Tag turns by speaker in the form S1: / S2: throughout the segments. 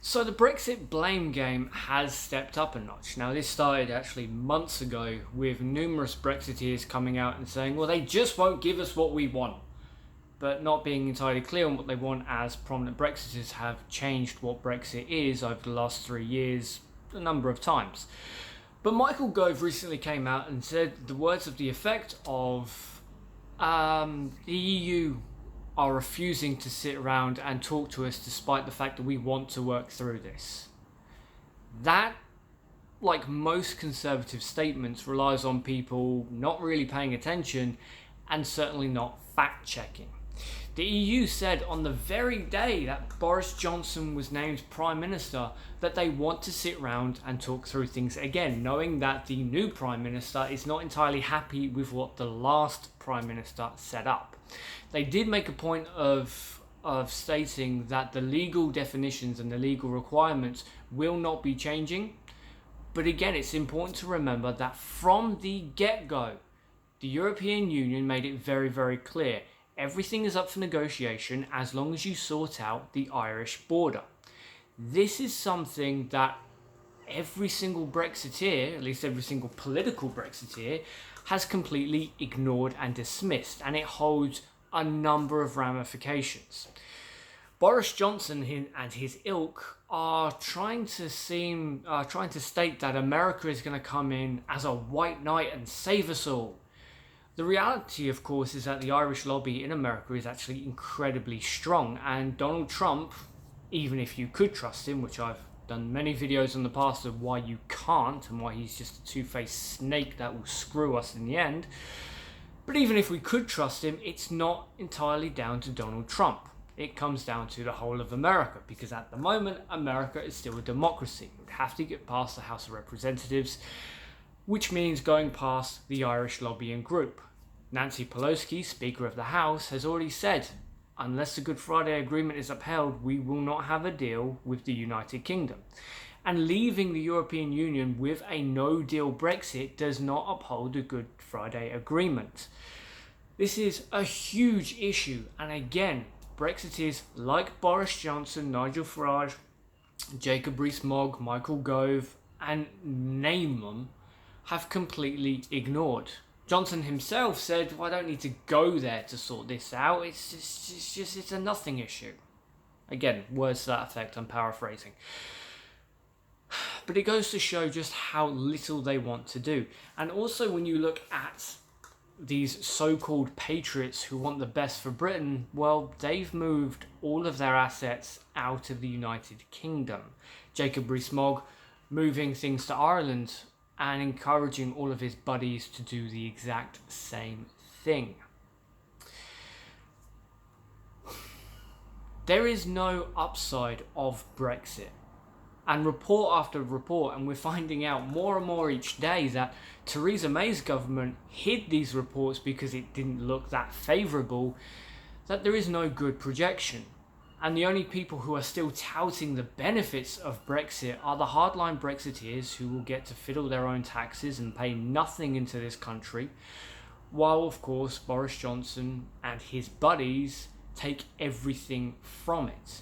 S1: So the Brexit blame game has stepped up a notch. Now this started actually months ago with numerous Brexiteers coming out and saying, well, they just won't give us what we want, but not being entirely clear on what they want, as prominent Brexiteers have changed what Brexit is over the last 3 years a number of times. But Michael Gove recently came out and said the words of the effect of the EU are refusing to sit around and talk to us despite the fact that we want to work through this. That, like most conservative statements, relies on people not really paying attention and certainly not fact-checking. The EU said on the very day that Boris Johnson was named Prime Minister that they want to sit around and talk through things again, knowing that the new Prime Minister is not entirely happy with what the last Prime Minister set up. They did make a point of stating that the legal definitions and the legal requirements will not be changing. But again, it's important to remember that from the get-go, the European Union made it very, very clear. Everything is up for negotiation as long as you sort out the Irish border. This is something that every single Brexiteer, at least every single political Brexiteer, has completely ignored and dismissed, and it holds a number of ramifications. Boris Johnson and his ilk are trying to state that America is going to come in as a white knight and save us all. The reality, of course, is that the Irish lobby in America is actually incredibly strong, and Donald Trump, even if you could trust him, which I've done many videos in the past of why you can't and why he's just a two-faced snake that will screw us in the end, but even if we could trust him, it's not entirely down to Donald Trump. It comes down to the whole of America, because at the moment, America is still a democracy. It would have to get past the House of Representatives, which means going past the Irish lobbying group. Nancy Pelosi, Speaker of the House, has already said, unless the Good Friday Agreement is upheld, we will not have a deal with the United Kingdom. And leaving the European Union with a no-deal Brexit does not uphold the Good Friday Agreement. This is a huge issue, and again, Brexiteers like Boris Johnson, Nigel Farage, Jacob Rees-Mogg, Michael Gove, and name them, have completely ignored. Johnson himself said, well, I don't need to go there to sort this out, it's a nothing issue. Again, words to that effect, I'm paraphrasing. But it goes to show just how little they want to do. And also when you look at these so-called patriots who want the best for Britain, well, they've moved all of their assets out of the United Kingdom. Jacob Rees-Mogg moving things to Ireland and encouraging all of his buddies to do the exact same thing. There is no upside of Brexit. And report after report, and we're finding out more and more each day that Theresa May's government hid these reports because it didn't look that favourable, that there is no good projection. And the only people who are still touting the benefits of Brexit are the hardline Brexiteers who will get to fiddle their own taxes and pay nothing into this country, while of course Boris Johnson and his buddies take everything from it.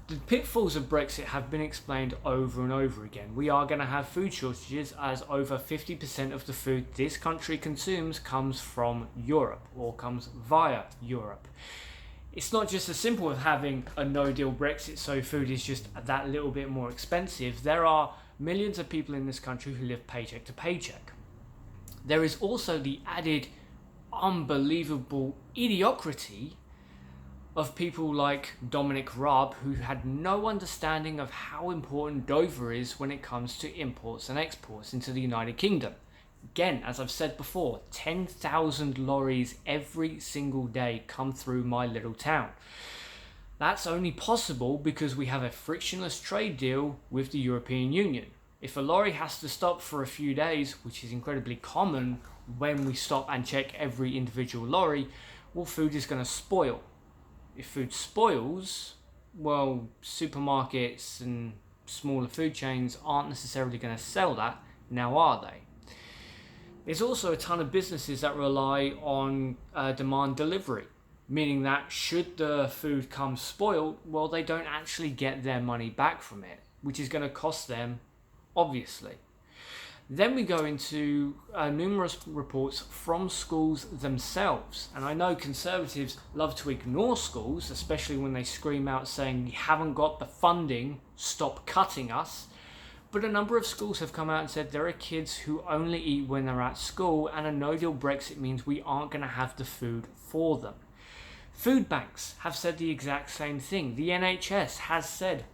S1: The pitfalls of Brexit have been explained over and over again. We are going to have food shortages, as over 50% of the food this country consumes comes from Europe or comes via Europe. It's not just as simple as having a no-deal Brexit, so food is just that little bit more expensive. There are millions of people in this country who live paycheck to paycheck. There is also the added unbelievable idiocracy of people like Dominic Raab, who had no understanding of how important Dover is when it comes to imports and exports into the United Kingdom. Again, as I've said before, 10,000 lorries every single day come through my little town. That's only possible because we have a frictionless trade deal with the European Union. If a lorry has to stop for a few days, which is incredibly common when we stop and check every individual lorry, well, food is going to spoil. If food spoils, well, supermarkets and smaller food chains aren't necessarily going to sell that, now are they? There's also a ton of businesses that rely on demand delivery. meaning that should the food come spoiled, well, they don't actually get their money back from it, which is going to cost them, obviously. Then we go into numerous reports from schools themselves. And I know Conservatives love to ignore schools, especially when they scream out saying, "You haven't got the funding, stop cutting us." But a number of schools have come out and said there are kids who only eat when they're at school, and a no-deal Brexit means we aren't going to have the food for them. Food banks have said the exact same thing. The NHS has said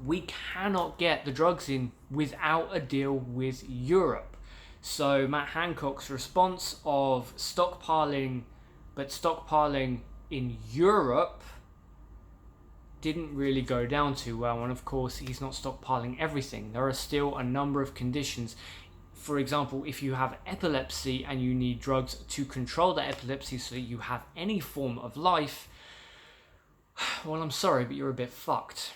S1: we cannot get the drugs in without a deal with Europe. So Matt Hancock's response of stockpiling, but stockpiling in Europe, didn't really go down too well. And of course, he's not stockpiling everything. There are still a number of conditions. For example, if you have epilepsy and you need drugs to control the epilepsy so that you have any form of life, well, I'm sorry, but you're a bit fucked.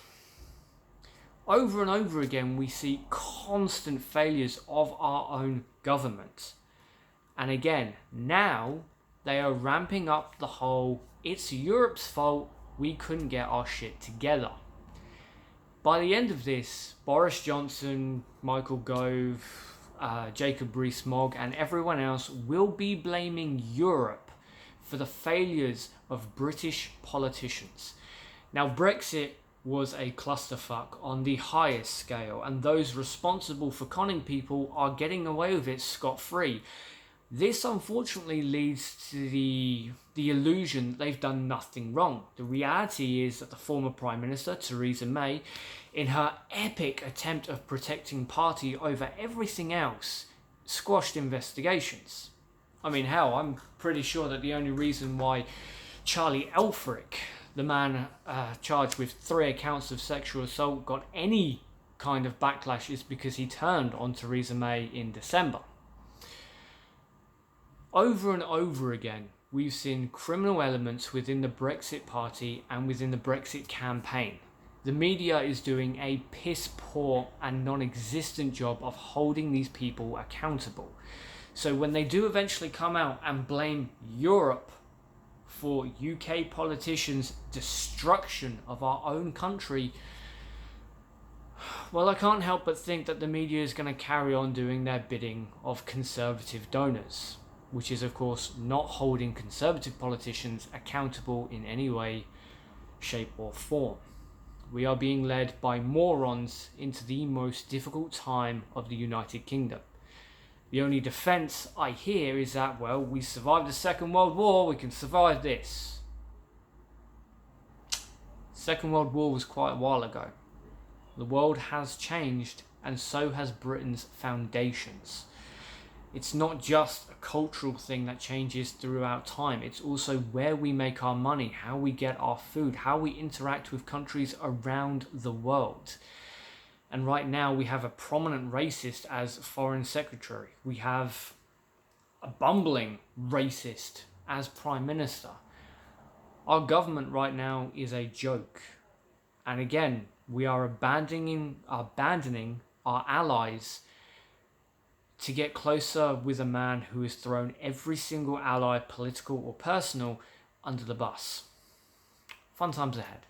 S1: Over and over again, we see constant failures of our own government. And again, now they are ramping up the whole, it's Europe's fault, we couldn't get our shit together. By the end of this, Boris Johnson, Michael Gove, Jacob Rees-Mogg and everyone else will be blaming Europe for the failures of British politicians. Now, Brexit was a clusterfuck on the highest scale, and those responsible for conning people are getting away with it scot-free. This unfortunately leads to the illusion that they've done nothing wrong. The reality is that the former Prime Minister, Theresa May, in her epic attempt of protecting party over everything else, squashed investigations. I mean, hell, I'm pretty sure that the only reason why Charlie Elfrich, the man charged with 3 accounts of sexual assault, got any kind of backlash is because he turned on Theresa May in December. Over and over again, we've seen criminal elements within the Brexit party and within the Brexit campaign. The media is doing a piss poor and non-existent job of holding these people accountable. So when they do eventually come out and blame Europe for UK politicians' destruction of our own country, well, I can't help but think that the media is going to carry on doing their bidding of Conservative donors, which is of course not holding Conservative politicians accountable in any way, shape or form. We are being led by morons into the most difficult time of the United Kingdom. The only defence I hear is that, well, we survived the Second World War, we can survive this. Second World War was quite a while ago. The world has changed, and so has Britain's foundations. It's not just a cultural thing that changes throughout time. It's also where we make our money, how we get our food, how we interact with countries around the world. And right now we have a prominent racist as foreign secretary. We have a bumbling racist as prime minister. Our government right now is a joke. And again, we are abandoning our allies to get closer with a man who has thrown every single ally, political or personal, under the bus. Fun times ahead.